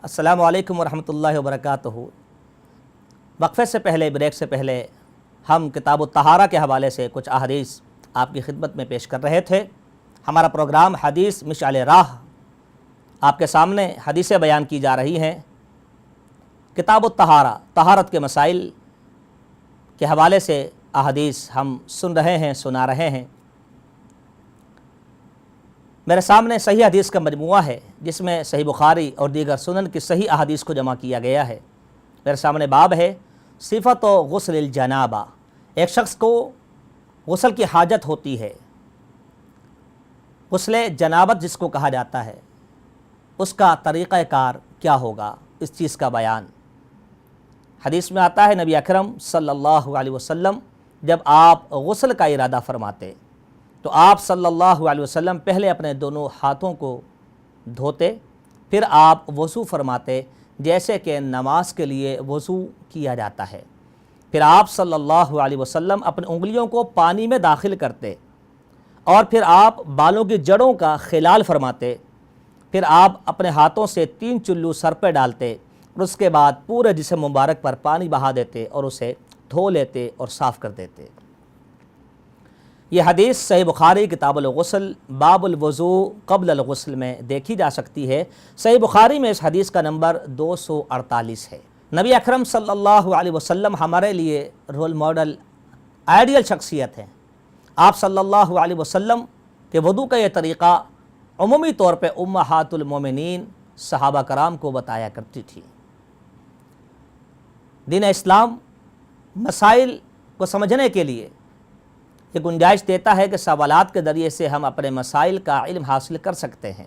السلام علیکم ورحمۃ اللہ وبرکاتہ۔ وقفے سے پہلے، بریک سے پہلے ہم کتاب الطہارہ کے حوالے سے کچھ احادیث آپ کی خدمت میں پیش کر رہے تھے۔ ہمارا پروگرام حدیث مشعل راہ، آپ کے سامنے حدیثیں بیان کی جا رہی ہیں۔ کتاب الطہارہ، طہارت کے مسائل کے حوالے سے احادیث ہم سن رہے ہیں، سنا رہے ہیں۔ میرے سامنے صحیح حدیث کا مجموعہ ہے جس میں صحیح بخاری اور دیگر سنن کی صحیح احادیث کو جمع کیا گیا ہے۔ میرے سامنے باب ہے صفت و غسل الجنابہ، ایک شخص کو غسل کی حاجت ہوتی ہے، غسل جنابت جس کو کہا جاتا ہے، اس کا طریقہ کار کیا ہوگا، اس چیز کا بیان۔ حدیث میں آتا ہے نبی اکرم صلی اللہ علیہ وسلم جب آپ غسل کا ارادہ فرماتے تو آپ صلی اللہ علیہ وسلم پہلے اپنے دونوں ہاتھوں کو دھوتے، پھر آپ وضو فرماتے جیسے کہ نماز کے لیے وضو کیا جاتا ہے۔ پھر آپ صلی اللہ علیہ وسلم اپنی انگلیوں کو پانی میں داخل کرتے اور پھر آپ بالوں کی جڑوں کا خلال فرماتے، پھر آپ اپنے ہاتھوں سے 3 چلو سر پہ ڈالتے اور اس کے بعد پورے جسم مبارک پر پانی بہا دیتے اور اسے دھو لیتے اور صاف کر دیتے۔ یہ حدیث صحیح بخاری کتاب الغسل باب الوضوء قبل الغسل میں دیکھی جا سکتی ہے۔ صحیح بخاری میں اس حدیث کا نمبر 248 ہے۔ نبی اکرم صلی اللہ علیہ وسلم ہمارے لیے رول ماڈل، آئیڈیل شخصیت ہیں۔ آپ صلی اللہ علیہ وسلم کے وضو کا یہ طریقہ عمومی طور پہ امہات المومنین صحابہ کرام کو بتایا کرتی تھی۔ دین اسلام مسائل کو سمجھنے کے لیے یہ گنجائش دیتا ہے کہ سوالات کے ذریعے سے ہم اپنے مسائل کا علم حاصل کر سکتے ہیں،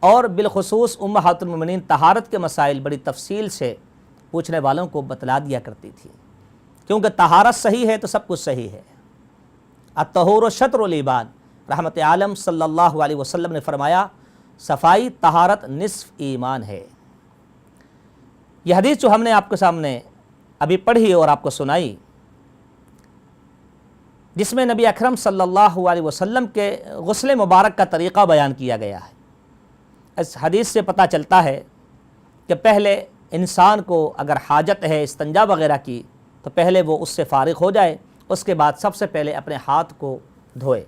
اور بالخصوص امہات المومنین طہارت کے مسائل بڑی تفصیل سے پوچھنے والوں کو بتلا دیا کرتی تھی، کیونکہ طہارت صحیح ہے تو سب کچھ صحیح ہے۔ الطہور شطر الایمان، رحمت عالم صلی اللہ علیہ وسلم نے فرمایا صفائی طہارت نصف ایمان ہے۔ یہ حدیث جو ہم نے آپ کے سامنے ابھی پڑھی اور آپ کو سنائی، جس میں نبی اکرم صلی اللہ علیہ وسلم کے غسل مبارک کا طریقہ بیان کیا گیا ہے، اس حدیث سے پتہ چلتا ہے کہ پہلے انسان کو اگر حاجت ہے استنجا وغیرہ کی تو پہلے وہ اس سے فارغ ہو جائے، اس کے بعد سب سے پہلے اپنے ہاتھ کو دھوئے۔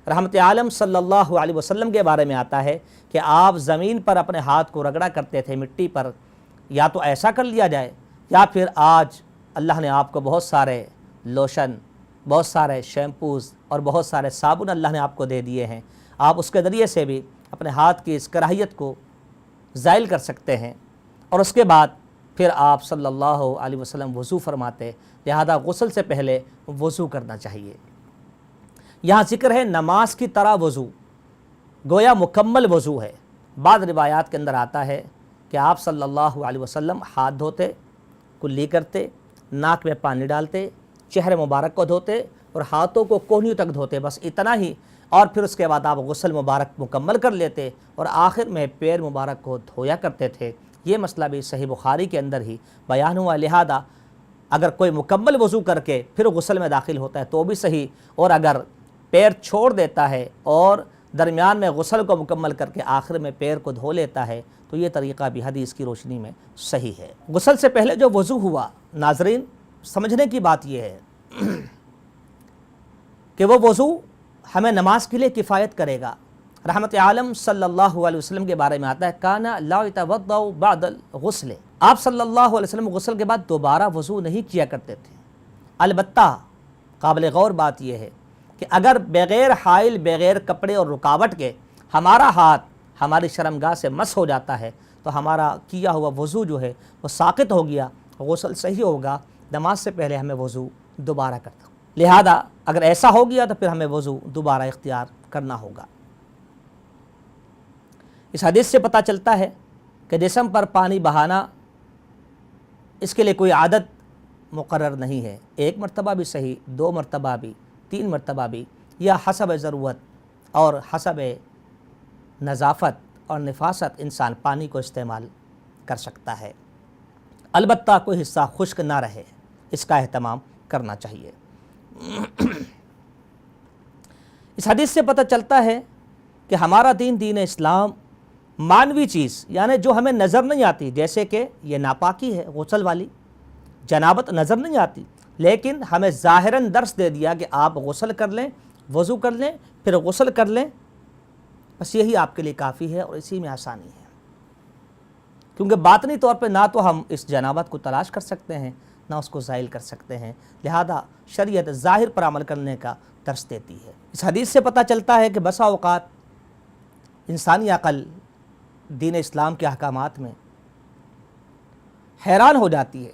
رحمت عالم صلی اللہ علیہ وسلم کے بارے میں آتا ہے کہ آپ زمین پر اپنے ہاتھ کو رگڑا کرتے تھے، مٹی پر، یا تو ایسا کر لیا جائے یا پھر آج اللہ نے آپ کو بہت سارے لوشن، بہت سارے شیمپوز اور بہت سارے صابن اللہ نے آپ کو دے دیے ہیں، آپ اس کے ذریعے سے بھی اپنے ہاتھ کی اس کراہیت کو زائل کر سکتے ہیں، اور اس کے بعد پھر آپ صلی اللہ علیہ وسلم وضو فرماتے، لہذا غسل سے پہلے وضو کرنا چاہیے۔ یہاں ذکر ہے نماز کی طرح وضو، گویا مکمل وضو ہے۔ بعض روایات کے اندر آتا ہے کہ آپ صلی اللہ علیہ وسلم ہاتھ دھوتے، کلی کرتے، ناک میں پانی ڈالتے، چہرے مبارک کو دھوتے اور ہاتھوں کو کونیوں تک دھوتے، بس اتنا ہی، اور پھر اس کے بعد آپ غسل مبارک مکمل کر لیتے اور آخر میں پیر مبارک کو دھویا کرتے تھے۔ یہ مسئلہ بھی صحیح بخاری کے اندر ہی بیان ہوا، لہذا اگر کوئی مکمل وضو کر کے پھر غسل میں داخل ہوتا ہے تو بھی صحیح، اور اگر پیر چھوڑ دیتا ہے اور درمیان میں غسل کو مکمل کر کے آخر میں پیر کو دھو لیتا ہے تو یہ طریقہ بھی حدیث کی روشنی میں صحیح ہے۔ غسل سے پہلے جو وضو ہوا، ناظرین سمجھنے کی بات یہ ہے کہ وہ وضو ہمیں نماز کے لیے کفایت کرے گا۔ رحمت عالم صلی اللہ علیہ وسلم کے بارے میں آتا ہے کانا لا یتوضأ بعد الغسل، آپ صلی اللہ علیہ وسلم غسل کے بعد دوبارہ وضو نہیں کیا کرتے تھے۔ البتہ قابل غور بات یہ ہے کہ اگر بغیر حائل، بغیر کپڑے اور رکاوٹ کے ہمارا ہاتھ ہماری شرمگاہ سے مس ہو جاتا ہے تو ہمارا کیا ہوا وضو جو ہے وہ ساقط ہو گیا، غسل صحیح ہوگا، نماز سے پہلے ہمیں وضو دوبارہ کرنا، لہذا اگر ایسا ہو گیا تو پھر ہمیں وضو دوبارہ اختیار کرنا ہوگا۔ اس حدیث سے پتہ چلتا ہے کہ جسم پر پانی بہانا، اس کے لیے کوئی عادت مقرر نہیں ہے، 1 مرتبہ بھی صحیح، 2 مرتبہ بھی، 3 مرتبہ بھی، یا حسب ضرورت اور حسب نظافت اور نفاست انسان پانی کو استعمال کر سکتا ہے، البتہ کوئی حصہ خشک نہ رہے، اس کا اہتمام کرنا چاہیے۔ اس حدیث سے پتہ چلتا ہے کہ ہمارا دین، دین اسلام، مانوی چیز یعنی جو ہمیں نظر نہیں آتی، جیسے کہ یہ ناپاکی ہے غسل والی، جنابت نظر نہیں آتی، لیکن ہمیں ظاہراً درس دے دیا کہ آپ غسل کر لیں، وضو کر لیں، پھر غسل کر لیں، بس یہی آپ کے لیے کافی ہے اور اسی میں آسانی ہے، کیونکہ باطنی طور پہ نہ تو ہم اس جنابت کو تلاش کر سکتے ہیں نہ اس کو زائل کر سکتے ہیں، لہذا شریعت ظاہر پر عمل کرنے کا درس دیتی ہے۔ اس حدیث سے پتہ چلتا ہے کہ بسا اوقات انسانی عقل دین اسلام کے احکامات میں حیران ہو جاتی ہے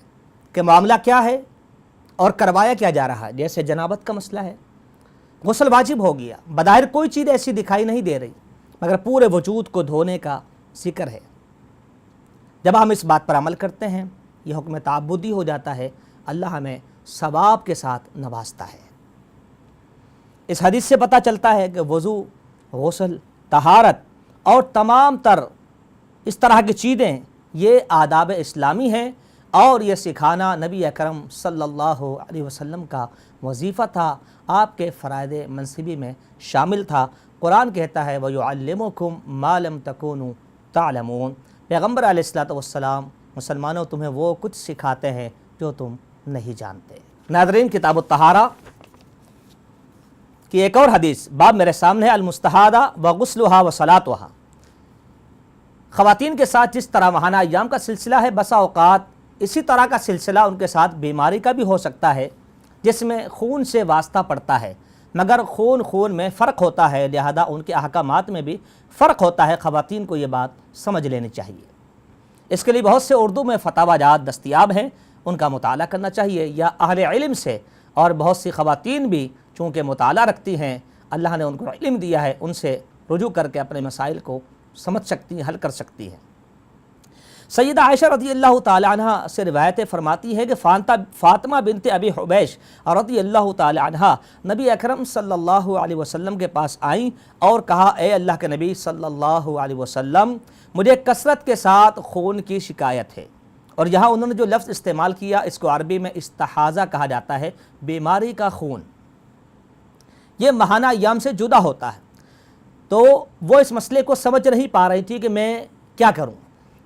کہ معاملہ کیا ہے اور کروایا کیا جا رہا ہے۔ جیسے جنابت کا مسئلہ ہے، غسل واجب ہو گیا، بظاہر کوئی چیز ایسی دکھائی نہیں دے رہی مگر پورے وجود کو دھونے کا ذکر ہے۔ جب ہم اس بات پر عمل کرتے ہیں یہ حکم تعبدی ہو جاتا ہے، اللہ ہمیں ثواب کے ساتھ نوازتا ہے۔ اس حدیث سے پتہ چلتا ہے کہ وضو، غسل، طہارت اور تمام تر اس طرح کی چیزیں یہ آداب اسلامی ہیں اور یہ سکھانا نبی اکرم صلی اللہ علیہ وسلم کا وظیفہ تھا، آپ کے فرائض منصبی میں شامل تھا۔ قرآن کہتا ہے وَيُعَلِّمُكُم مَّا لَمْ تَكُونُوا تَعْلَمُونَ، پیغمبر علیہ الصلوۃ والسلام مسلمانوں تمہیں وہ کچھ سکھاتے ہیں جو تم نہیں جانتے۔ ناظرین، کتاب الطہارہ کی ایک اور حدیث باب میرے سامنے ہے، المستحاضہ وغسلھا وصلاتھا۔ خواتین کے ساتھ جس طرح ماہانہ ایام کا سلسلہ ہے، بسا اوقات اسی طرح کا سلسلہ ان کے ساتھ بیماری کا بھی ہو سکتا ہے جس میں خون سے واسطہ پڑتا ہے، مگر خون میں فرق ہوتا ہے، لہذا ان کے احکامات میں بھی فرق ہوتا ہے۔ خواتین کو یہ بات سمجھ لینی چاہیے۔ اس کے لیے بہت سے اردو میں فتاوی جات دستیاب ہیں، ان کا مطالعہ کرنا چاہیے، یا اہل علم سے، اور بہت سی خواتین بھی چونکہ مطالعہ رکھتی ہیں، اللہ نے ان کو علم دیا ہے، ان سے رجوع کر کے اپنے مسائل کو سمجھ سکتی ہیں، حل کر سکتی ہیں۔ سیدہ عائشہ رضی اللہ تعالی عنہ سے روایتیں فرماتی ہے کہ فاطمہ بنت ابی حبیش رضی اللہ تعالی عنہ نبی اکرم صلی اللہ علیہ وسلم کے پاس آئیں اور کہا، اے اللہ کے نبی صلی اللہ علیہ وسلم، مجھے کثرت کے ساتھ خون کی شکایت ہے۔ اور یہاں انہوں نے جو لفظ استعمال کیا اس کو عربی میں استحاضہ کہا جاتا ہے، بیماری کا خون۔ یہ ماہانہ ایام سے جدا ہوتا ہے، تو وہ اس مسئلے کو سمجھ نہیں پا رہی تھی کہ میں کیا کروں۔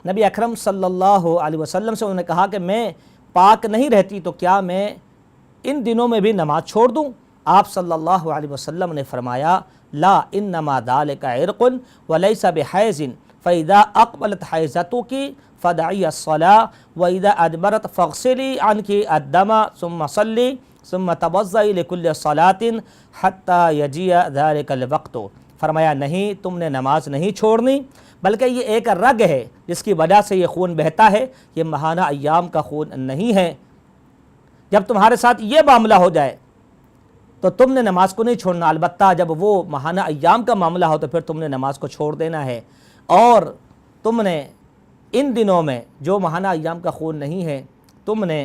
نبی اکرم صلی اللہ علیہ وسلم سے انہوں نے کہا کہ میں پاک نہیں رہتی تو کیا میں ان دنوں میں بھی نماز چھوڑ دوں؟ آپ صلی اللہ علیہ وسلم نے فرمایا، لا انما ذالک عرق ولیس بحیض فاذا اقبلت حیضتک فدعی الصلاة واذا ادبرت فاغسلی عنک الدم ثم صلی ثم توضئی لکل صلاة حتی یجیء ذالک الوقت۔ فرمایا نہیں، تم نے نماز نہیں چھوڑنی، بلکہ یہ ایک رگ ہے جس کی وجہ سے یہ خون بہتا ہے، یہ ماہانہ ایام کا خون نہیں ہے۔ جب تمہارے ساتھ یہ معاملہ ہو جائے تو تم نے نماز کو نہیں چھوڑنا، البتہ جب وہ ماہانہ ایام کا معاملہ ہو تو پھر تم نے نماز کو چھوڑ دینا ہے، اور تم نے ان دنوں میں جو ماہانہ ایام کا خون نہیں ہے تم نے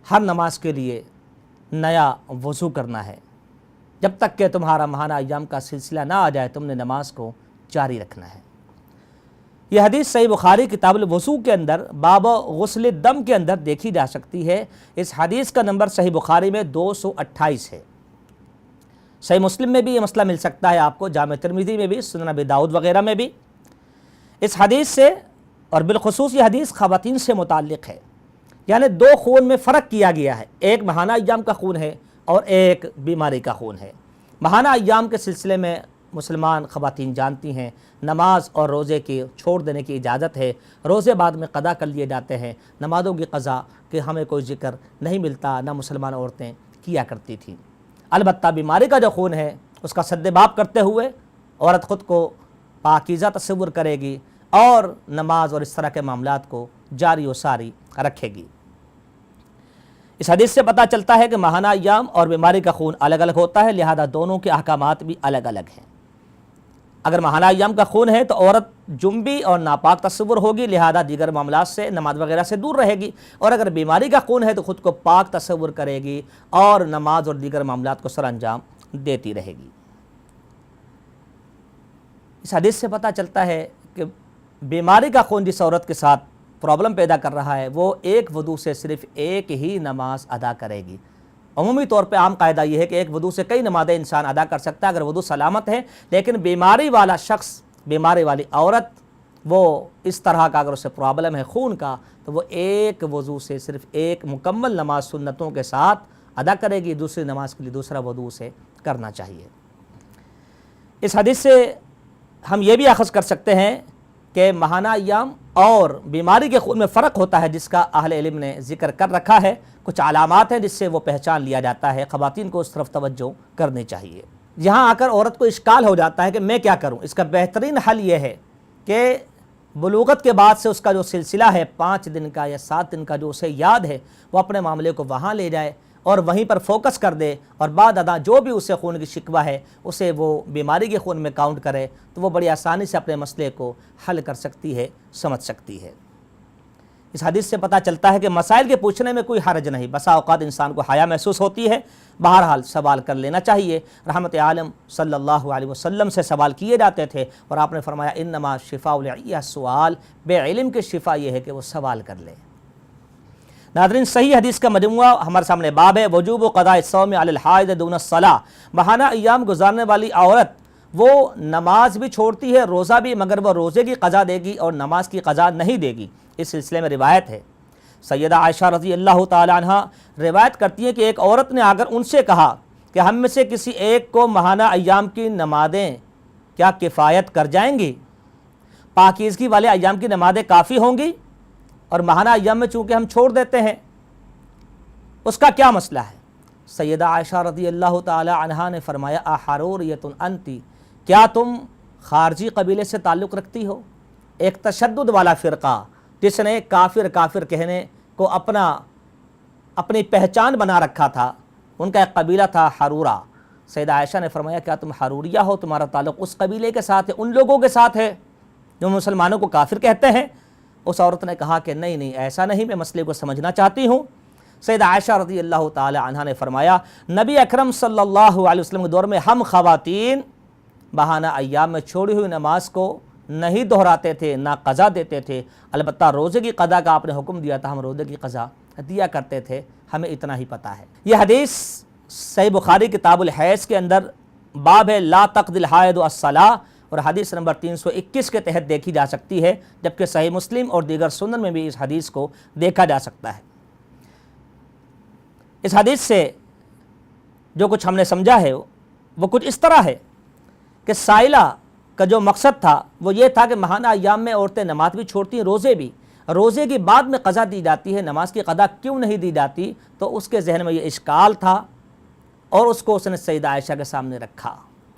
ہر نماز کے لیے نیا وضو کرنا ہے، جب تک کہ تمہارا ماہانہ ایام کا سلسلہ نہ آ جائے تم نے نماز کو جاری رکھنا ہے۔ یہ حدیث صحیح بخاری کتاب الوضو کے اندر باب غسل الدم کے اندر دیکھی جا سکتی ہے۔ اس حدیث کا نمبر صحیح بخاری میں 228 ہے۔ صحیح مسلم میں بھی یہ مسئلہ مل سکتا ہے آپ کو، جامع ترمذی میں بھی، سنن ابی داؤد وغیرہ میں بھی۔ اس حدیث سے، اور بالخصوص یہ حدیث خواتین سے متعلق ہے، یعنی دو خون میں فرق کیا گیا ہے، ایک ماہانہ ایام کا خون ہے اور ایک بیماری کا خون ہے۔ ماہانہ ایام کے سلسلے میں مسلمان خواتین جانتی ہیں نماز اور روزے کی چھوڑ دینے کی اجازت ہے، روزے بعد میں قضا کر لیے جاتے ہیں، نمازوں کی قضا کہ ہمیں کوئی ذکر نہیں ملتا، نہ مسلمان عورتیں کیا کرتی تھیں۔ البتہ بیماری کا جو خون ہے اس کا سد باب کرتے ہوئے عورت خود کو پاکیزہ تصور کرے گی اور نماز اور اس طرح کے معاملات کو جاری و ساری رکھے گی۔ اس حدیث سے پتہ چلتا ہے کہ ماہانہ ایام اور بیماری کا خون الگ الگ ہوتا ہے، لہذا دونوں کے احکامات بھی الگ الگ ہیں۔ اگر ماہانہ ایام کا خون ہے تو عورت جنبی اور ناپاک تصور ہوگی، لہذا دیگر معاملات سے، نماز وغیرہ سے دور رہے گی، اور اگر بیماری کا خون ہے تو خود کو پاک تصور کرے گی اور نماز اور دیگر معاملات کو سر انجام دیتی رہے گی۔ اس حدیث سے پتہ چلتا ہے کہ بیماری کا خون جس عورت کے ساتھ پرابلم پیدا کر رہا ہے وہ ایک وضو سے صرف ایک ہی نماز ادا کرے گی۔ عمومی طور پہ عام قاعدہ یہ ہے کہ ایک وضو سے کئی نمازیں انسان ادا کر سکتا ہے اگر وضو سلامت ہے، لیکن بیماری والا شخص بیماری والی عورت وہ اس طرح کا اگر اسے پرابلم ہے خون کا تو وہ ایک وضو سے صرف ایک مکمل نماز سنتوں کے ساتھ ادا کرے گی، دوسری نماز کے لیے دوسرا وضو سے کرنا چاہیے۔ اس حدیث سے ہم یہ بھی اخذ کر سکتے ہیں کہ ماہانہ ایام اور بیماری کے خون میں فرق ہوتا ہے، جس کا اہل علم نے ذکر کر رکھا ہے۔ کچھ علامات ہیں جس سے وہ پہچان لیا جاتا ہے، خواتین کو اس طرف توجہ کرنی چاہیے۔ یہاں آ کر عورت کو اشکال ہو جاتا ہے کہ میں کیا کروں۔ اس کا بہترین حل یہ ہے کہ بلوغت کے بعد سے اس کا جو سلسلہ ہے 5 دن کا یا 7 دن کا جو اسے یاد ہے، وہ اپنے معاملے کو وہاں لے جائے اور وہیں پر فوکس کر دے، اور بعد ادا جو بھی اسے خون کی شکوہ ہے اسے وہ بیماری کے خون میں کاؤنٹ کرے، تو وہ بڑی آسانی سے اپنے مسئلے کو حل کر سکتی ہے، سمجھ سکتی ہے۔ اس حدیث سے پتہ چلتا ہے کہ مسائل کے پوچھنے میں کوئی حرج نہیں، بسا اوقات انسان کو حیا محسوس ہوتی ہے، بہرحال سوال کر لینا چاہیے۔ رحمت عالم صلی اللہ علیہ وسلم سے سوال کیے جاتے تھے اور آپ نے فرمایا انما شفاء العی السؤال، بے علم کے شفا یہ ہے کہ وہ سوال کر لے۔ ناظرین، صحیح حدیث کا مجموعہ ہمارے سامنے باب ہے وجوب قضاء الصوم علی الحائض دون الصلاۃ۔ ماہانہ ایام گزارنے والی عورت وہ نماز بھی چھوڑتی ہے، روزہ بھی، مگر وہ روزے کی قضا دے گی اور نماز کی قضا نہیں دے گی۔ اس سلسلے میں روایت ہے، سیدہ عائشہ رضی اللہ تعالی عنہ روایت کرتی ہیں کہ ایک عورت نے آ کر ان سے کہا کہ ہم میں سے کسی ایک کو ماہانہ ایام کی نمازیں کیا کفایت کر جائیں گی؟ پاکیزگی والے ایام کی نمازیں کافی ہوں گی، اور ماہانہ ایام میں چونکہ ہم چھوڑ دیتے ہیں اس کا کیا مسئلہ ہے؟ سیدہ عائشہ رضی اللہ تعالی عنہا نے فرمایا احروریۃ انتی، کیا تم خارجی قبیلے سے تعلق رکھتی ہو؟ ایک تشدد والا فرقہ جس نے کافر کافر کہنے کو اپنی پہچان بنا رکھا تھا، ان کا ایک قبیلہ تھا حرورہ۔ سیدہ عائشہ نے فرمایا کیا تم حروریہ ہو؟ تمہارا تعلق اس قبیلے کے ساتھ ہے، ان لوگوں کے ساتھ ہے جو مسلمانوں کو کافر کہتے ہیں؟ اس عورت نے کہا کہ نہیں ایسا نہیں، میں مسئلے کو سمجھنا چاہتی ہوں۔ سیدہ عائشہ رضی اللہ تعالی عنہا نے فرمایا نبی اکرم صلی اللہ علیہ وسلم کے دور میں ہم خواتین ماہانہ ایام میں چھوڑی ہوئی نماز کو نہیں دہراتے تھے، نہ قضا دیتے تھے، البتہ روزے کی قضا کا آپ نے حکم دیا تھا، ہم روزے کی قضا دیا کرتے تھے، ہمیں اتنا ہی پتہ ہے۔ یہ حدیث صحیح بخاری کتاب الحیض کے اندر باب ہے لا تقضی الحائض الصلاۃ، اور حدیث نمبر 321 کے تحت دیکھی جا سکتی ہے، جبکہ صحیح مسلم اور دیگر سنن میں بھی اس حدیث کو دیکھا جا سکتا ہے۔ اس حدیث سے جو کچھ ہم نے سمجھا ہے وہ کچھ اس طرح ہے کہ سائلہ کا جو مقصد تھا وہ یہ تھا کہ ماہانہ ایام میں عورتیں نماز بھی چھوڑتی ہیں، روزے بھی، روزے کی بعد میں قضا دی جاتی ہے، نماز کی قضا کیوں نہیں دی جاتی؟ تو اس کے ذہن میں یہ اشکال تھا اور اس کو اس نے سیدہ عائشہ کے سامنے رکھا۔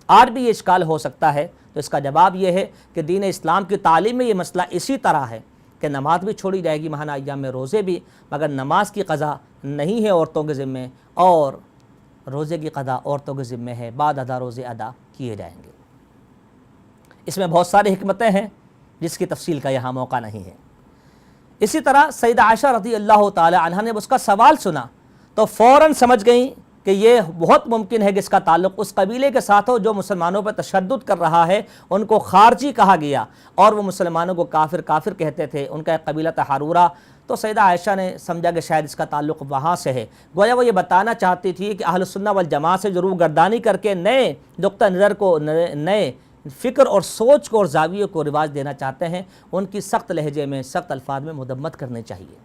آج بھی یہ اشکال ہو سکتا ہے، تو اس کا جواب یہ ہے کہ دین اسلام کی تعلیم میں یہ مسئلہ اسی طرح ہے کہ نماز بھی چھوڑی جائے گی ماہانہ ایام میں، روزے بھی، مگر نماز کی قضا نہیں ہے عورتوں کے ذمے، اور روزے کی قضا عورتوں کے ذمے ہے، بعد ادا روزے ادا کیے جائیں گے۔ اس میں بہت ساری حکمتیں ہیں جس کی تفصیل کا یہاں موقع نہیں ہے۔ اسی طرح سیدہ عائشہ رضی اللہ تعالی عنہا نے اس کا سوال سنا تو فوراً سمجھ گئیں کہ یہ بہت ممکن ہے کہ اس کا تعلق اس قبیلے کے ساتھ ہو جو مسلمانوں پر تشدد کر رہا ہے، ان کو خارجی کہا گیا اور وہ مسلمانوں کو کافر کافر کہتے تھے، ان کا ایک قبیلہ تھا حرورہ۔ تو سیدہ عائشہ نے سمجھا کہ شاید اس کا تعلق وہاں سے ہے، گویا وہ یہ بتانا چاہتی تھی کہ اہل سنہ والجماعہ سے ضرور گردانی کر کے نئے نقطہ نظر کو، نئے فکر اور سوچ کو اور زاویے کو رواج دینا چاہتے ہیں، ان کی سخت لہجے میں، سخت الفاظ میں مذمت کرنی چاہیے۔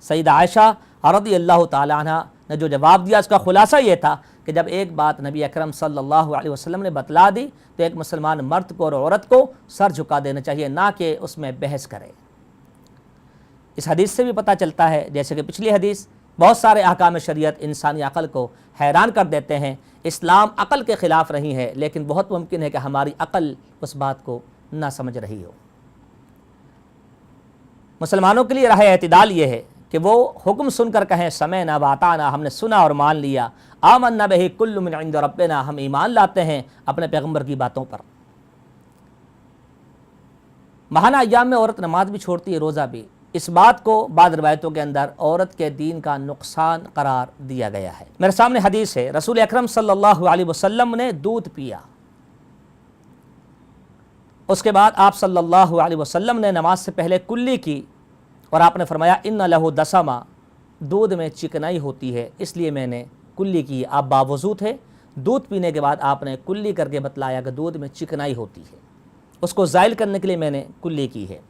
سیدہ عائشہ رضی اللہ تعالی عنہ نے جو جواب دیا اس کا خلاصہ یہ تھا کہ جب ایک بات نبی اکرم صلی اللہ علیہ وسلم نے بتلا دی تو ایک مسلمان مرد کو اور عورت کو سر جھکا دینا چاہیے، نہ کہ اس میں بحث کرے۔ اس حدیث سے بھی پتہ چلتا ہے، جیسے کہ پچھلی حدیث، بہت سارے احکام شریعت انسانی عقل کو حیران کر دیتے ہیں۔ اسلام عقل کے خلاف نہیں ہے، لیکن بہت ممکن ہے کہ ہماری عقل اس بات کو نہ سمجھ رہی ہو۔ مسلمانوں کے لیے راہ اعتدال یہ ہے کہ وہ حکم سن کر کہیں سمعنا واطعنا، ہم نے سنا اور مان لیا، آمنا بہ کل من عند ربنا، ہم ایمان لاتے ہیں اپنے پیغمبر کی باتوں پر۔ ماہانہ ایام میں عورت نماز بھی چھوڑتی ہے، روزہ بھی، اس بات کو بعض روایتوں کے اندر عورت کے دین کا نقصان قرار دیا گیا ہے۔ میرے سامنے حدیث ہے، رسول اکرم صلی اللہ علیہ وسلم نے دودھ پیا، اس کے بعد آپ صلی اللہ علیہ وسلم نے نماز سے پہلے کلی کی اور آپ نے فرمایا ان لہ دسما، دودھ میں چکنائی ہوتی ہے اس لیے میں نے کلی کی۔ آپ باوضو تھے دودھ پینے کے بعد آپ نے کلی کر کے بتلایا کہ دودھ میں چکنائی ہوتی ہے، اس کو زائل کرنے کے لیے میں نے کلی کی ہے۔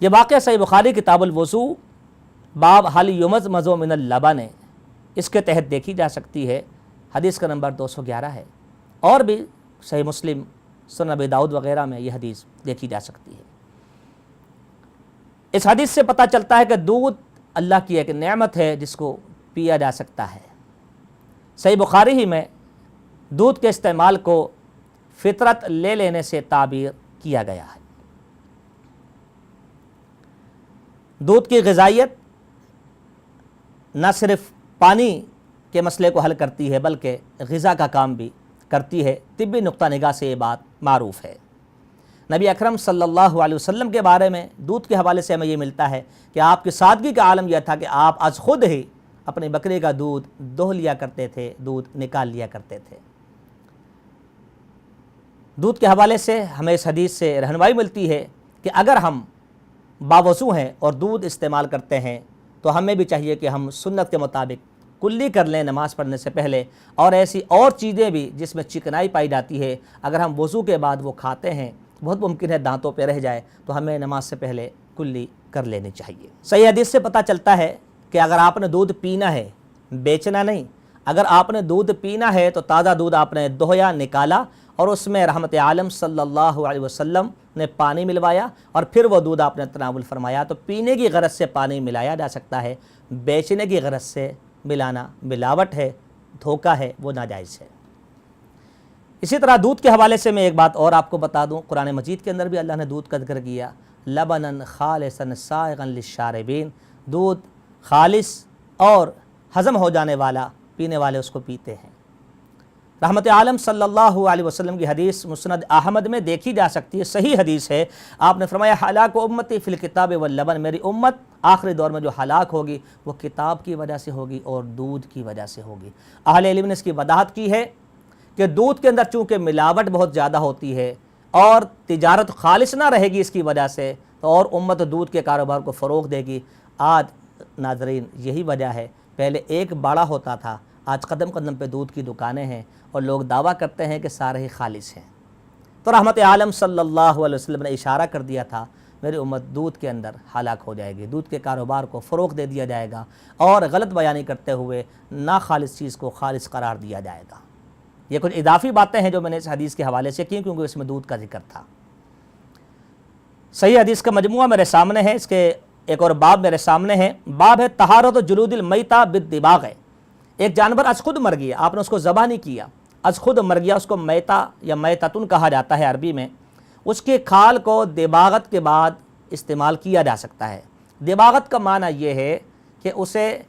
یہ واقعہ صحیح بخاری کتاب الوضو باب حل یمزمز من اللبن ہے، اس کے تحت دیکھی جا سکتی ہے، حدیث کا نمبر 211 ہے، اور بھی صحیح مسلم، سنن ابی داؤد وغیرہ میں یہ حدیث دیکھی جا سکتی ہے۔ اس حدیث سے پتہ چلتا ہے کہ دودھ اللہ کی ایک نعمت ہے جس کو پیا جا سکتا ہے۔ صحیح بخاری ہی میں دودھ کے استعمال کو فطرت لے لینے سے تعبیر کیا گیا ہے۔ دودھ کی غذائیت نہ صرف پانی کے مسئلے کو حل کرتی ہے بلکہ غذا کا کام بھی کرتی ہے، طبی نقطہ نگاہ سے یہ بات معروف ہے۔ نبی اکرم صلی اللہ علیہ وسلم کے بارے میں دودھ کے حوالے سے ہمیں یہ ملتا ہے کہ آپ کی سادگی کا عالم یہ تھا کہ آپ از خود ہی اپنی بکری کا دودھ دوہ لیا کرتے تھے، دودھ نکال لیا کرتے تھے۔ دودھ کے حوالے سے ہمیں اس حدیث سے رہنمائی ملتی ہے کہ اگر ہم باوضو ہیں اور دودھ استعمال کرتے ہیں تو ہمیں بھی چاہیے کہ ہم سنت کے مطابق کلی کر لیں نماز پڑھنے سے پہلے، اور ایسی اور چیزیں بھی جس میں چکنائی پائی جاتی ہے اگر ہم وضو کے بعد وہ کھاتے ہیں، بہت ممکن ہے دانتوں پہ رہ جائے، تو ہمیں نماز سے پہلے کلی کر لینی چاہیے۔ صحیح حدیث سے پتہ چلتا ہے کہ اگر آپ نے دودھ پینا ہے، بیچنا نہیں، اگر آپ نے دودھ پینا ہے تو تازہ دودھ آپ نے دوہیا، نکالا، اور اس میں رحمت عالم صلی اللہ علیہ وسلم نے پانی ملوایا اور پھر وہ دودھ آپ نے تناول فرمایا، تو پینے کی غرض سے پانی ملایا جا سکتا ہے، بیچنے کی غرض سے ملانا ملاوٹ ہے، دھوکہ ہے، وہ ناجائز ہے۔ اسی طرح دودھ کے حوالے سے میں ایک بات اور آپ کو بتا دوں، قرآن مجید کے اندر بھی اللہ نے دودھ کا ذکر کیا، لبنا خالصا سائغا للشاربین، دودھ خالص اور ہضم ہو جانے والا، پینے والے اس کو پیتے ہیں۔ رحمت عالم صلی اللہ علیہ وسلم کی حدیث مسند احمد میں دیکھی جا سکتی ہے، صحیح حدیث ہے، آپ نے فرمایا ہلاک امتی فی الکتاب واللبن، میری امت آخری دور میں جو ہلاک ہوگی وہ کتاب کی وجہ سے ہوگی اور دودھ کی وجہ سے ہوگی۔ اہل علم نے اس کی وضاحت کی ہے کہ دودھ کے اندر چونکہ ملاوٹ بہت زیادہ ہوتی ہے اور تجارت خالص نہ رہے گی اس کی وجہ سے، تو اور امت دودھ کے کاروبار کو فروغ دے گی۔ آج ناظرین یہی وجہ ہے، پہلے ایک باڑا ہوتا تھا، آج قدم قدم پہ دودھ کی دکانیں ہیں اور لوگ دعویٰ کرتے ہیں کہ سارے ہی خالص ہیں۔ تو رحمت عالم صلی اللہ علیہ وسلم نے اشارہ کر دیا تھا میری امت دودھ کے اندر ہلاک ہو جائے گی، دودھ کے کاروبار کو فروغ دے دیا جائے گا اور غلط بیانی کرتے ہوئے ناخالص چیز کو خالص قرار دیا جائے گا۔ یہ کچھ اضافی باتیں ہیں جو میں نے اس حدیث کے حوالے سے کی کیونکہ اس میں دودھ کا ذکر تھا۔ صحیح حدیث کا مجموعہ میرے سامنے ہے، اس کے ایک اور باب میرے سامنے ہے، باب ہے طہارت جلود المیتہ بالدباغ ہے۔ ایک جانور از خود مر گیا، آپ نے اس کو ذبح نہیں کیا، از خود مر گیا، اس کو میتہ یا میتتن کہا جاتا ہے عربی میں، اس کے کھال کو دباغت کے بعد استعمال کیا جا سکتا ہے۔ دباغت کا معنی یہ ہے کہ اسے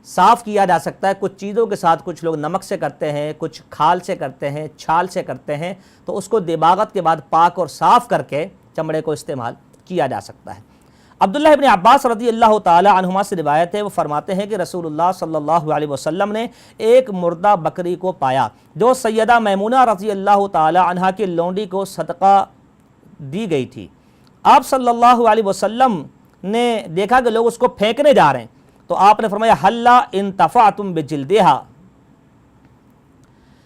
صاف کیا جا سکتا ہے، کچھ چیزوں کے ساتھ، کچھ لوگ نمک سے کرتے ہیں، کچھ کھال سے کرتے ہیں، چھال سے کرتے ہیں، تو اس کو دباغت کے بعد پاک اور صاف کر کے چمڑے کو استعمال کیا جا سکتا ہے۔ عبداللہ ابن عباس رضی اللہ تعالی عنہما سے روایت ہے، وہ فرماتے ہیں کہ رسول اللہ صلی اللہ علیہ وسلم نے ایک مردہ بکری کو پایا جو سیدہ میمونہ رضی اللہ تعالی عنہا کی لونڈی کو صدقہ دی گئی تھی۔ آپ صلی اللہ علیہ وسلم نے دیکھا کہ لوگ اس کو پھینکنے جا رہے ہیں، تو آپ نے فرمایا حلا انتفعتم بجلدہا،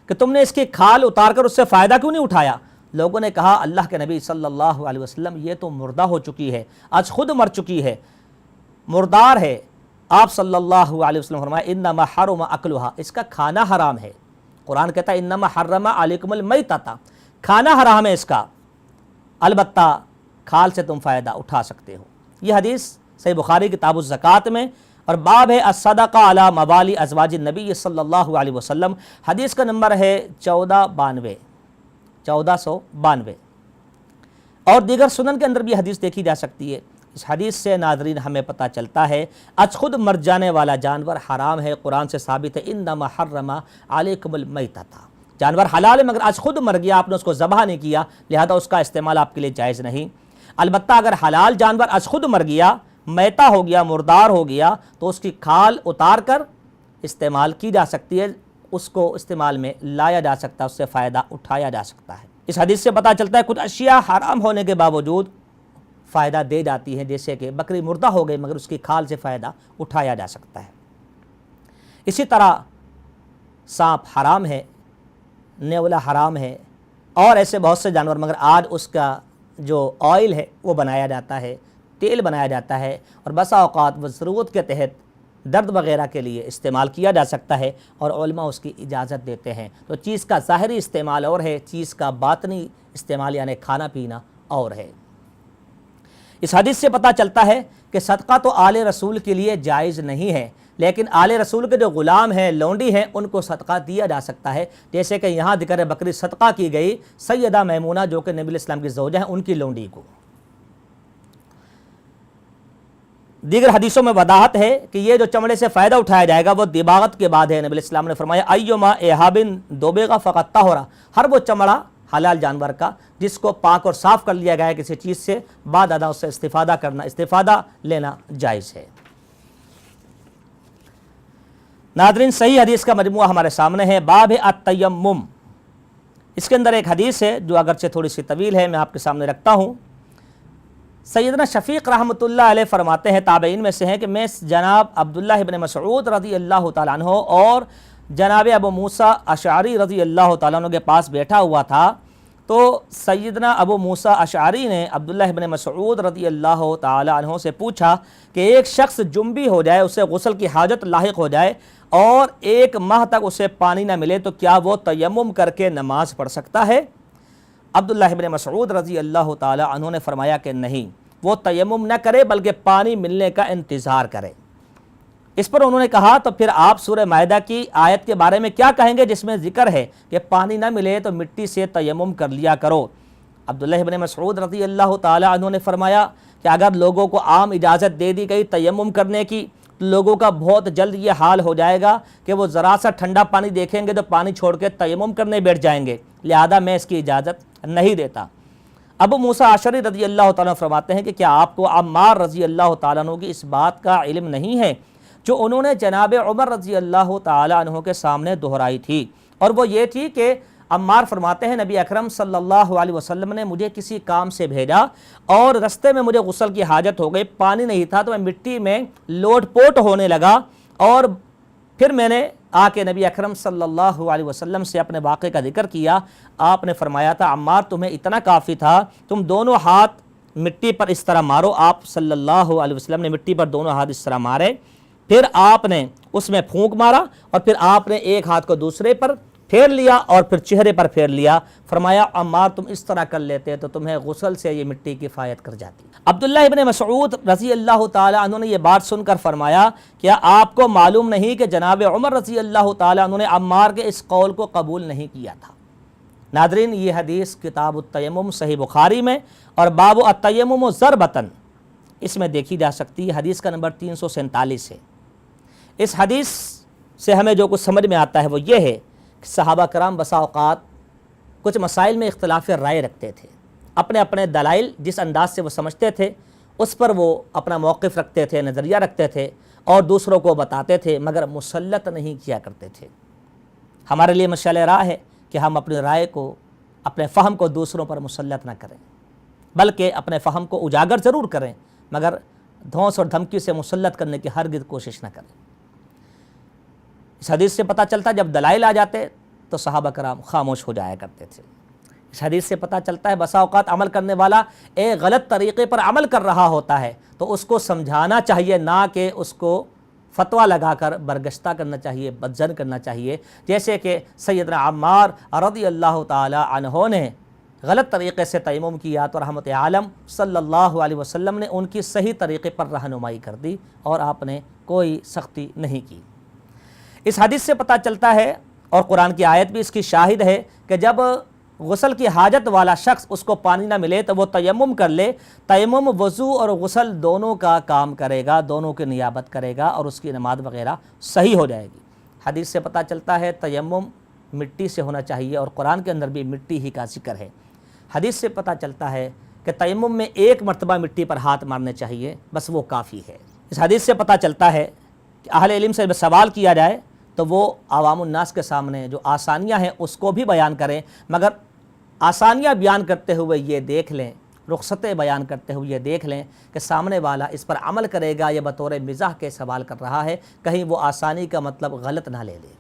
کہ تم نے اس کی کھال اتار کر اس سے فائدہ کیوں نہیں اٹھایا؟ لوگوں نے کہا اللہ کے نبی صلی اللہ علیہ وسلم یہ تو مردہ ہو چکی ہے، آج خود مر چکی ہے، مردار ہے۔ آپ صلی اللہ علیہ وسلم فرمایا انما حرم اکلھا، اس کا کھانا حرام ہے۔ قرآن کہتا ہے انما حرم علیکم المیتۃ، کھانا حرام ہے اس کا، البتہ کھال سے تم فائدہ اٹھا سکتے ہو۔ یہ حدیث صحیح بخاری کتاب الزکوٰۃ میں، اور باب ہے الصدقہ علی موالی ازواج النبی صلی اللہ علیہ وسلم، حدیث کا نمبر ہے 1492، اور دیگر سنن کے اندر بھی حدیث دیکھی جا سکتی ہے۔ اس حدیث سے ناظرین ہمیں پتہ چلتا ہے از خود مر جانے والا جانور حرام ہے، قرآن سے ثابت ہے انما حرم علیکم المیتۃ، جانور حلال ہے مگر از خود مر گیا، آپ نے اس کو ذبح نہیں کیا، لہذا اس کا استعمال آپ کے لیے جائز نہیں۔ البتہ اگر حلال جانور از خود مر گیا، میتہ ہو گیا، مردار ہو گیا، تو اس کی کھال اتار کر استعمال کی جا سکتی ہے، اس کو استعمال میں لایا جا سکتا ہے، اس سے فائدہ اٹھایا جا سکتا ہے۔ اس حدیث سے پتہ چلتا ہے کچھ اشیاء حرام ہونے کے باوجود فائدہ دے جاتی ہیں، جیسے کہ بکری مردہ ہو گئی مگر اس کی کھال سے فائدہ اٹھایا جا سکتا ہے۔ اسی طرح سانپ حرام ہے، نیولا حرام ہے، اور ایسے بہت سے جانور، مگر آج اس کا جو آئل ہے وہ بنایا جاتا ہے، تیل بنایا جاتا ہے، اور بسا اوقات وہ ضرورت کے تحت درد وغیرہ کے لیے استعمال کیا جا سکتا ہے، اور علماء اس کی اجازت دیتے ہیں۔ تو چیز کا ظاہری استعمال اور ہے، چیز کا باطنی استعمال یعنی کھانا پینا اور ہے۔ اس حدیث سے پتہ چلتا ہے کہ صدقہ تو آل رسول کے لیے جائز نہیں ہے، لیکن آل رسول کے جو غلام ہیں، لونڈی ہیں، ان کو صدقہ دیا جا سکتا ہے، جیسے کہ یہاں ذکر بکری صدقہ کی گئی سیدہ میمونہ جو کہ نبی علیہ السلام کی زوجہ ہیں، ان کی لونڈی کو۔ دیگر حدیثوں میں وضاحت ہے کہ یہ جو چمڑے سے فائدہ اٹھایا جائے گا وہ دباغت کے بعد ہے۔ نبی علیہ السلام نے فرمایا ایما احابن دوبیغا فقط طہرا، ہر وہ چمڑا حلال جانور کا جس کو پاک اور صاف کر لیا گیا ہے کسی چیز سے، بعد ادا اس سے استفادہ لینا جائز ہے۔ ناظرین، صحیح حدیث کا مجموعہ ہمارے سامنے ہے، باب التیمم۔ اس کے اندر ایک حدیث ہے جو اگرچہ تھوڑی سی طویل ہے، میں آپ کے سامنے رکھتا ہوں۔ سیدنا شفیق رحمۃ اللہ علیہ فرماتے ہیں، تابعین میں سے ہیں، کہ میں جناب عبداللہ ابن مسعود رضی اللہ تعالیٰ عنہ اور جناب ابو موسیٰ اشعری رضی اللہ تعالیٰ عنہ کے پاس بیٹھا ہوا تھا، تو سیدنا ابو موسیٰ اشعری نے عبداللہ ابن مسعود رضی اللہ تعالیٰ عنہ سے پوچھا کہ ایک شخص جنبی ہو جائے، اسے غسل کی حاجت لاحق ہو جائے اور 1 ماہ تک اسے پانی نہ ملے، تو کیا وہ تیمم کر کے نماز پڑھ سکتا ہے؟ عبداللہ ابن مسعود رضی اللہ تعالیٰ عنہ نے فرمایا کہ نہیں، وہ تیمم نہ کرے بلکہ پانی ملنے کا انتظار کرے۔ اس پر انہوں نے کہا تو پھر آپ سورہ مائدہ کی آیت کے بارے میں کیا کہیں گے جس میں ذکر ہے کہ پانی نہ ملے تو مٹی سے تیمم کر لیا کرو؟ عبداللہ ابن مسعود رضی اللہ تعالیٰ عنہ نے فرمایا کہ اگر لوگوں کو عام اجازت دے دی گئی تیمم کرنے کی تو لوگوں کا بہت جلد یہ حال ہو جائے گا کہ وہ ذرا سا ٹھنڈا پانی دیکھیں گے تو پانی چھوڑ کے تیمم کرنے بیٹھ جائیں گے، لہذا میں اس کی اجازت نہیں دیتا۔ ابو موسیٰ اشعری رضی اللہ تعالیٰ عنہ فرماتے ہیں کہ کیا آپ کو عمار رضی اللہ تعالیٰ عنہ کی اس بات کا علم نہیں ہے جو انہوں نے جناب عمر رضی اللہ تعالیٰ عنہ کے سامنے دہرائی تھی، اور وہ یہ تھی کہ عمار فرماتے ہیں نبی اکرم صلی اللہ علیہ وسلم نے مجھے کسی کام سے بھیجا اور رستے میں مجھے غسل کی حاجت ہو گئی، پانی نہیں تھا تو میں مٹی میں لوٹ پوٹ ہونے لگا، اور پھر میں نے آ کے نبی اکرم صلی اللہ علیہ وسلم سے اپنے واقعے کا ذکر کیا۔ آپ نے فرمایا تھا عمار تمہیں اتنا کافی تھا، تم دونوں ہاتھ مٹی پر اس طرح مارو۔ آپ صلی اللہ علیہ وسلم نے مٹی پر دونوں ہاتھ اس طرح مارے، پھر آپ نے اس میں پھونک مارا، اور پھر آپ نے ایک ہاتھ کو دوسرے پر پھیر لیا اور پھر چہرے پر پھیر لیا۔ فرمایا عمار تم اس طرح کر لیتے تو تمہیں غسل سے یہ مٹی کفایت کر جاتی۔ عبداللہ ابن مسعود رضی اللہ تعالیٰ عنہ نے یہ بات سن کر فرمایا کیا آپ کو معلوم نہیں کہ جناب عمر رضی اللہ تعالیٰ عنہ نے عمار کے اس قول کو قبول نہیں کیا تھا؟ ناظرین، یہ حدیث کتاب التیمم صحیح بخاری میں اور باب التیمم ضربتاً اس میں دیکھی جا سکتی ہے، حدیث کا نمبر 347 ہے۔ اس حدیث سے ہمیں جو کچھ سمجھ میں آتا ہے وہ یہ ہے کہ صحابہ کرام بسا اوقات کچھ مسائل میں اختلاف رائے رکھتے تھے، اپنے اپنے دلائل جس انداز سے وہ سمجھتے تھے اس پر وہ اپنا موقف رکھتے تھے، نظریہ رکھتے تھے اور دوسروں کو بتاتے تھے، مگر مسلط نہیں کیا کرتے تھے۔ ہمارے لیے مشعل راہ ہے کہ ہم اپنی رائے کو، اپنے فہم کو دوسروں پر مسلط نہ کریں، بلکہ اپنے فہم کو اجاگر ضرور کریں، مگر دھونس اور دھمکی سے مسلط کرنے کی ہرگز کوشش نہ کریں۔ اس حدیث سے پتہ چلتا ہے جب دلائل آ جاتے تو صحابہ کرام خاموش ہو جایا کرتے تھے۔ اس حدیث سے پتہ چلتا ہے بسا اوقات عمل کرنے والا ایک غلط طریقے پر عمل کر رہا ہوتا ہے تو اس کو سمجھانا چاہیے، نہ کہ اس کو فتویٰ لگا کر برگشتہ کرنا چاہیے، بدظن کرنا چاہیے، جیسے کہ سیدنا عمار رضی اللہ تعالی عنہ نے غلط طریقے سے تیمم کیا تو رحمت عالم صلی اللہ علیہ وسلم نے ان کی صحیح طریقے پر رہنمائی کر دی اور آپ نے کوئی سختی نہیں کی۔ اس حدیث سے پتہ چلتا ہے اور قرآن کی آیت بھی اس کی شاہد ہے کہ جب غسل کی حاجت والا شخص اس کو پانی نہ ملے تو وہ تیمم کر لے۔ تیمم وضو اور غسل دونوں کا کام کرے گا، دونوں کی نیابت کرے گا اور اس کی نماز وغیرہ صحیح ہو جائے گی۔ حدیث سے پتہ چلتا ہے تیمم مٹی سے ہونا چاہیے اور قرآن کے اندر بھی مٹی ہی کا ذکر ہے۔ حدیث سے پتہ چلتا ہے کہ تیمم میں 1 مرتبہ مٹی پر ہاتھ مارنے چاہیے، بس وہ کافی ہے۔ اس حدیث سے پتہ چلتا ہے کہ اہل علم سے سوال کیا جائے تو وہ عوام الناس کے سامنے جو آسانیاں ہیں اس کو بھی بیان کریں، مگر آسانیاں بیان کرتے ہوئے یہ دیکھ لیں، رخصتیں بیان کرتے ہوئے یہ دیکھ لیں کہ سامنے والا اس پر عمل کرے گا یا بطور مزاح کے سوال کر رہا ہے، کہیں وہ آسانی کا مطلب غلط نہ لے لے۔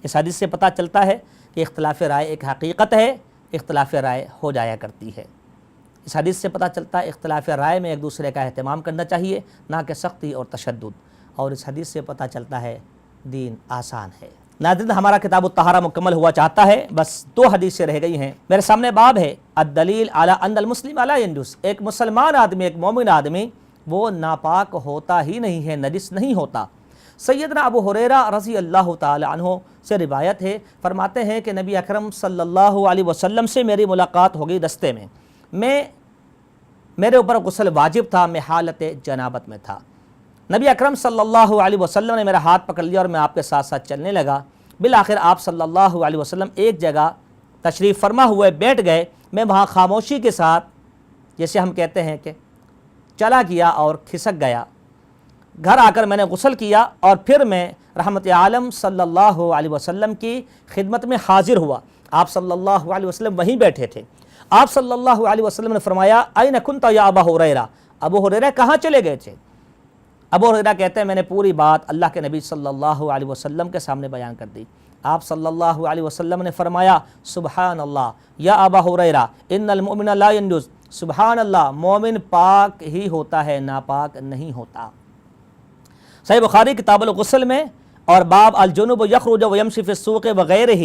اس حدیث سے پتہ چلتا ہے کہ اختلاف رائے ایک حقیقت ہے، اختلاف رائے ہو جایا کرتی ہے۔ اس حدیث سے پتہ چلتا ہے اختلاف رائے میں ایک دوسرے کا اہتمام کرنا چاہیے، نہ کہ سختی اور تشدد، اور اس حدیث سے پتہ چلتا ہے دین آسان ہے۔ ناظرین، ہمارا کتاب الطہارہ مکمل ہوا چاہتا ہے، بس 2 حدیثیں رہ گئی ہیں۔ میرے سامنے باب ہے الدلیل علی ان المسلم لا ینجس، ایک مسلمان آدمی، ایک مومن آدمی وہ ناپاک ہوتا ہی نہیں ہے، نجس نہیں ہوتا۔ سیدنا ابو ہریرہ رضی اللہ تعالی عنہ سے روایت ہے، فرماتے ہیں کہ نبی اکرم صلی اللہ علیہ وسلم سے میری ملاقات ہو گئی رستے میں، میرے اوپر غسل واجب تھا، میں حالت جنابت میں تھا۔ نبی اکرم صلی اللہ علیہ وسلم نے میرا ہاتھ پکڑ لیا اور میں آپ کے ساتھ ساتھ چلنے لگا۔ بالآخر آپ صلی اللہ علیہ وسلم ایک جگہ تشریف فرما ہوئے بیٹھ گئے، میں وہاں خاموشی کے ساتھ، جیسے ہم کہتے ہیں کہ چلا گیا اور کھسک گیا۔ گھر آ کر میں نے غسل کیا اور پھر میں رحمت عالم صلی اللہ علیہ وسلم کی خدمت میں حاضر ہوا۔ آپ صلی اللہ علیہ وسلم وہیں بیٹھے تھے۔ آپ صلی اللہ علیہ وسلم نے فرمایا این کنت یا ابا ہریرہ، ابو ہریرہ کہاں چلے گئے تھے؟ ابو ہریرہ کہتے ہیں میں نے پوری بات اللہ کے نبی صلی اللہ علیہ وسلم کے سامنے بیان کر دی۔ آپ صلی اللہ علیہ وسلم نے فرمایا سبحان اللہ یا ابا ہریرہ ان المؤمن لا ینجس، سبحان اللہ، مومن پاک ہی ہوتا ہے، ناپاک نہیں ہوتا۔ صحیح بخاری کتاب الغسل میں اور باب الجنوب یخرج ویمشی فی السوق وغیرہ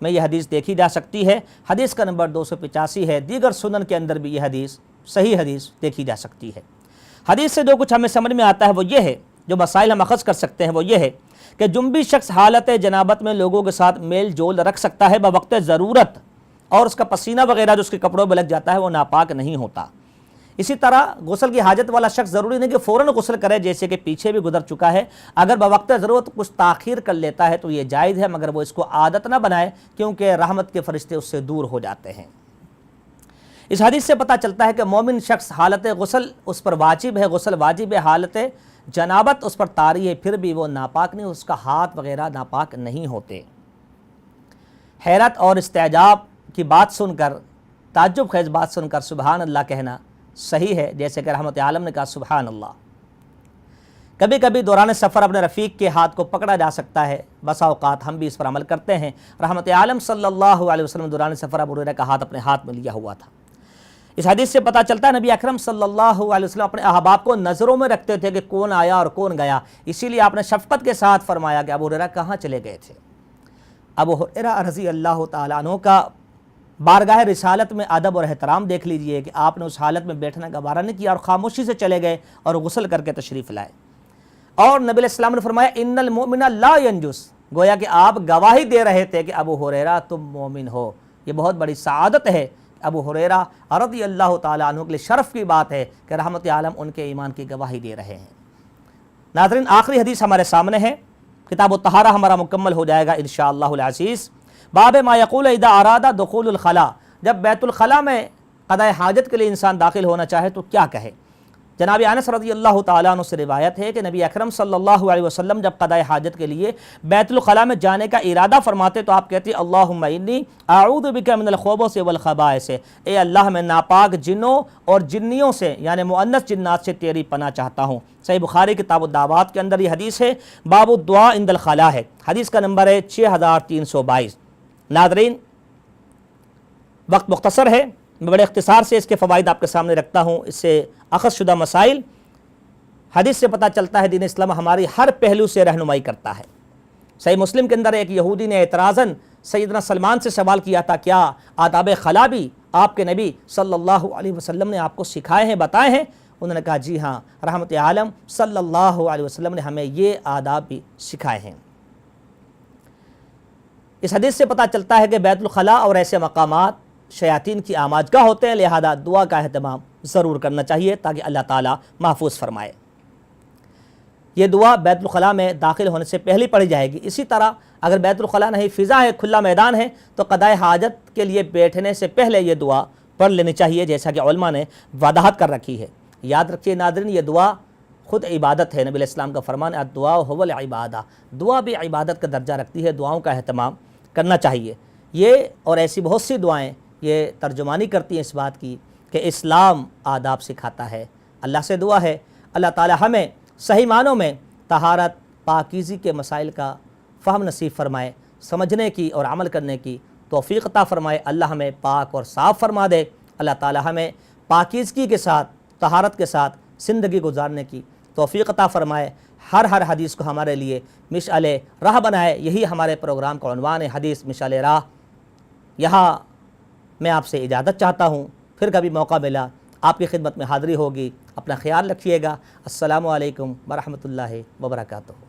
میں یہ حدیث دیکھی جا سکتی ہے۔ حدیث کا نمبر 285 ہے۔ دیگر سنن کے اندر بھی یہ حدیث صحیح حدیث دیکھی جا سکتی ہے۔ حدیث سے جو کچھ ہمیں سمجھ میں آتا ہے وہ یہ ہے، جو مسائل ہم اخذ کر سکتے ہیں وہ یہ ہے کہ جنبی شخص حالت جنابت میں لوگوں کے ساتھ میل جول رکھ سکتا ہے بوقت ضرورت، اور اس کا پسینہ وغیرہ جو اس کے کپڑوں میں لگ جاتا ہے وہ ناپاک نہیں ہوتا۔ اسی طرح غسل کی حاجت والا شخص ضروری نہیں کہ فوراً غسل کرے، جیسے کہ پیچھے بھی گزر چکا ہے۔ اگر بوقت ضرورت کچھ تاخیر کر لیتا ہے تو یہ جائز ہے، مگر وہ اس کو عادت نہ بنائے، کیونکہ رحمت کے فرشتے اس سے دور ہو جاتے ہیں۔ اس حدیث سے پتہ چلتا ہے کہ مومن شخص حالت غسل اس پر واجب ہے، غسل واجب ہے، حالت جنابت اس پر طاری ہے، پھر بھی وہ ناپاک نہیں، اس کا ہاتھ وغیرہ ناپاک نہیں ہوتے۔ حیرت اور استعجاب کی بات سن کر، تعجب خیز بات سن کر سبحان اللہ کہنا صحیح ہے، جیسے کہ رحمت عالم نے کہا سبحان اللہ۔ کبھی کبھی دوران سفر اپنے رفیق کے ہاتھ کو پکڑا جا سکتا ہے، بسا اوقات ہم بھی اس پر عمل کرتے ہیں۔ رحمت عالم صلی اللہ علیہ وسلم دوران سفر ابو ہریرہ کا ہاتھ اپنے ہاتھ میں لیا ہوا تھا۔ اس حدیث سے پتہ چلتا ہے نبی اکرم صلی اللہ علیہ وسلم اپنے احباب کو نظروں میں رکھتے تھے کہ کون آیا اور کون گیا، اسی لیے آپ نے شفقت کے ساتھ فرمایا کہ ابو ہریرہ کہاں چلے گئے تھے۔ ابو ہریرہ رضی اللہ تعالیٰ عنہ کا بارگاہ رسالت میں ادب اور احترام دیکھ لیجئے کہ آپ نے اس حالت میں بیٹھنا گوارا نہیں کیا اور خاموشی سے چلے گئے اور غسل کر کے تشریف لائے۔ اور نبی علیہ السلام نے فرمایا ان المؤمن لا ینجس، گویا کہ آپ گواہی دے رہے تھے کہ ابو ہریرہ تم مومن ہو۔ یہ بہت بڑی سعادت ہے، ابو ہریرہ رضی اللہ تعالیٰ عنہ کے لیے شرف کی بات ہے کہ رحمت عالم ان کے ایمان کی گواہی دے رہے ہیں۔ ناظرین، آخری حدیث ہمارے سامنے ہے، کتاب الطہارہ ہمارا مکمل ہو جائے گا انشاءاللہ العزیز۔ باب ما یقول اذا اراد دخول الخلاء، جب بیت الخلاء میں قضاء حاجت کے لیے انسان داخل ہونا چاہے تو کیا کہے۔ جناب انس رضی اللہ تعالیٰ عنہ سے روایت ہے کہ نبی اکرم صلی اللہ علیہ وسلم جب قضاء حاجت کے لیے بیت الخلاء میں جانے کا ارادہ فرماتے تو آپ کہتے اللہم انی اعوذ بک من الخبث والخبائث، اے اللہ میں ناپاک جنوں اور جنیوں سے یعنی مؤنث جنات سے تیری پناہ چاہتا ہوں۔ صحیح بخاری کتاب الدعوات کے اندر یہ حدیث ہے، باب الدعاء عند الخلاء ہے، حدیث کا نمبر ہے 6322۔ ناظرین، وقت مختصر ہے، میں بڑے اختصار سے اس کے فوائد آپ کے سامنے رکھتا ہوں، اس سے اخذ شدہ مسائل۔ حدیث سے پتہ چلتا ہے دین اسلام ہماری ہر پہلو سے رہنمائی کرتا ہے۔ صحیح مسلم کے اندر ایک یہودی نے اعتراضاً سیدنا سلمان سے سوال کیا تھا، کیا آداب خلا بھی آپ کے نبی صلی اللہ علیہ وسلم نے آپ کو سکھائے ہیں، بتائے ہیں؟ انہوں نے کہا جی ہاں، رحمت عالم صلی اللہ علیہ وسلم نے ہمیں یہ آداب بھی سکھائے ہیں۔ اس حدیث سے پتہ چلتا ہے کہ بیت الخلاء اور ایسے مقامات شیاطین کی آماجگاہ ہوتے ہیں، لہذا دعا کا اہتمام ضرور کرنا چاہیے تاکہ اللہ تعالیٰ محفوظ فرمائے۔ یہ دعا بیت الخلاء میں داخل ہونے سے پہلے پڑھی جائے گی۔ اسی طرح اگر بیت الخلاء نہیں، فضا ہے، کھلا میدان ہے، تو قضاء حاجت کے لیے بیٹھنے سے پہلے یہ دعا پڑھ لینی چاہیے، جیسا کہ علماء نے وضاحت کر رکھی ہے۔ یاد رکھیے ناظرین، یہ دعا خود عبادت ہے۔ نبی علیہ السلام کا فرمان ہے الدعاء هو العبادہ، دعا بھی عبادت کا درجہ رکھتی ہے، دعاؤں کا اہتمام کرنا چاہیے۔ یہ اور ایسی بہت سی دعائیں یہ ترجمانی کرتی ہیں اس بات کی کہ اسلام آداب سکھاتا ہے۔ اللہ سے دعا ہے اللہ تعالی ہمیں صحیح معنوں میں طہارت، پاکیزی کے مسائل کا فہم نصیب فرمائے سمجھنے کی اور عمل کرنے کی توفیق عطا فرمائے۔ اللہ ہمیں پاک اور صاف فرما دے۔ اللہ تعالی ہمیں پاکیزگی کے ساتھ، طہارت کے ساتھ زندگی گزارنے کی توفیق عطا فرمائے۔ ہر حدیث کو ہمارے لیے مشعل راہ بنائے۔ یہی ہمارے پروگرام کا عنوان ہے، حدیث مشعل راہ۔ یہاں میں آپ سے اجازت چاہتا ہوں، پھر کبھی موقع ملا آپ کی خدمت میں حاضری ہوگی۔ اپنا خیال رکھیے گا۔ السلام علیکم ورحمۃ اللہ وبرکاتہ۔